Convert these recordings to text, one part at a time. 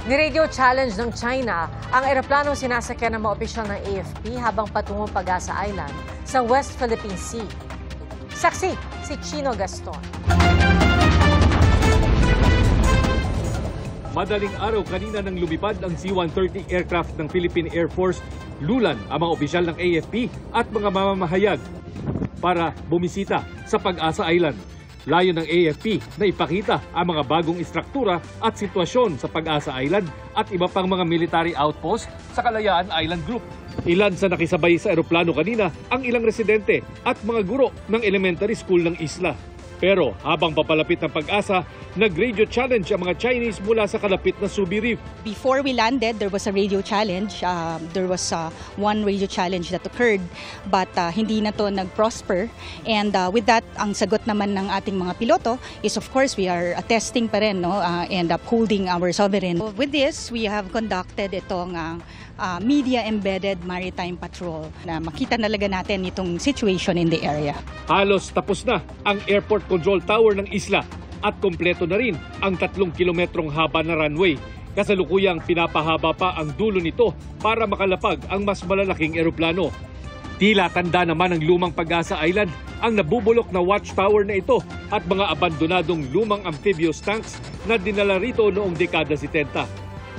Ni-radio challenge ng China ang eroplanong sinasakyan ng mga opisyal ng AFP habang patungong Pag-asa Island sa West Philippine Sea. Saksi si Chino Gaston. Madaling araw kanina nang lumipad ang C-130 aircraft ng Philippine Air Force, lulan ang mga opisyal ng AFP at mga mamamahayag para bumisita sa Pag-asa Island. Layo ng AFP na ipakita ang mga bagong istruktura at sitwasyon sa Pag-asa Island at iba pang mga military outpost sa Kalayaan Island Group. Ilan sa nakisabay sa eroplano kanina ang ilang residente at mga guro ng elementary school ng isla. Pero habang papalapit ng Pag-asa, nag-radio challenge ang mga Chinese mula sa kalapit na Subi Reef. Before we landed, there was a radio challenge. There was one radio challenge that occurred, but hindi na to nag-prosper. And with that, ang sagot naman ng ating mga piloto is, of course, we are testing pa rin, no? And upholding our sovereign. With this, we have conducted itong media-embedded maritime patrol na makita talaga natin itong situation in the area. Halos tapos na ang airport control tower ng isla at kompleto na rin ang 3 kilometrong haba na runway. Kasalukuyang pinapahaba pa ang dulo nito para makalapag ang mas malalaking eroplano. Tila tanda naman ng lumang Pag-asa Island ang nabubulok na watchtower na ito at mga abandonadong lumang amphibious tanks na dinala rito noong dekada 70.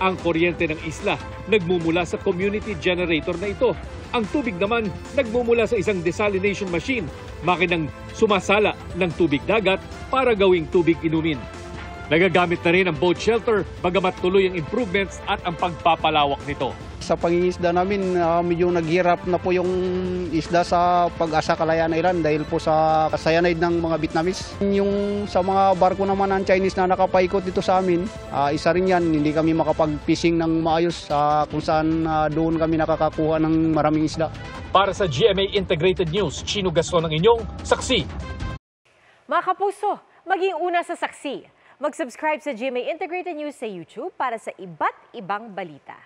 Ang kuryente ng isla nagmumula sa community generator na ito. Ang tubig naman nagmumula sa isang desalination machine, makinang sumasala ng tubig dagat para gawing tubig inumin. Nagagamit na rin ang boat shelter, bagamat tuloy ang improvements at ang pagpapalawak nito. Sa pangingisda namin, medyo naghirap na po yung isda sa Pag-asa Kalayaan Island dahil po sa cyanide ng mga Vietnamese. Yung sa mga barko naman ng Chinese na nakapaikot dito sa amin, isa rin yan, hindi kami makapag-fishing ng maayos kung saan doon kami nakakakuha ng maraming isda. Para sa GMA Integrated News, Chino Gaston ang inyong saksi. Mga kapuso, maging una sa saksi. Mag-subscribe sa GMA Integrated News sa YouTube para sa iba't ibang balita.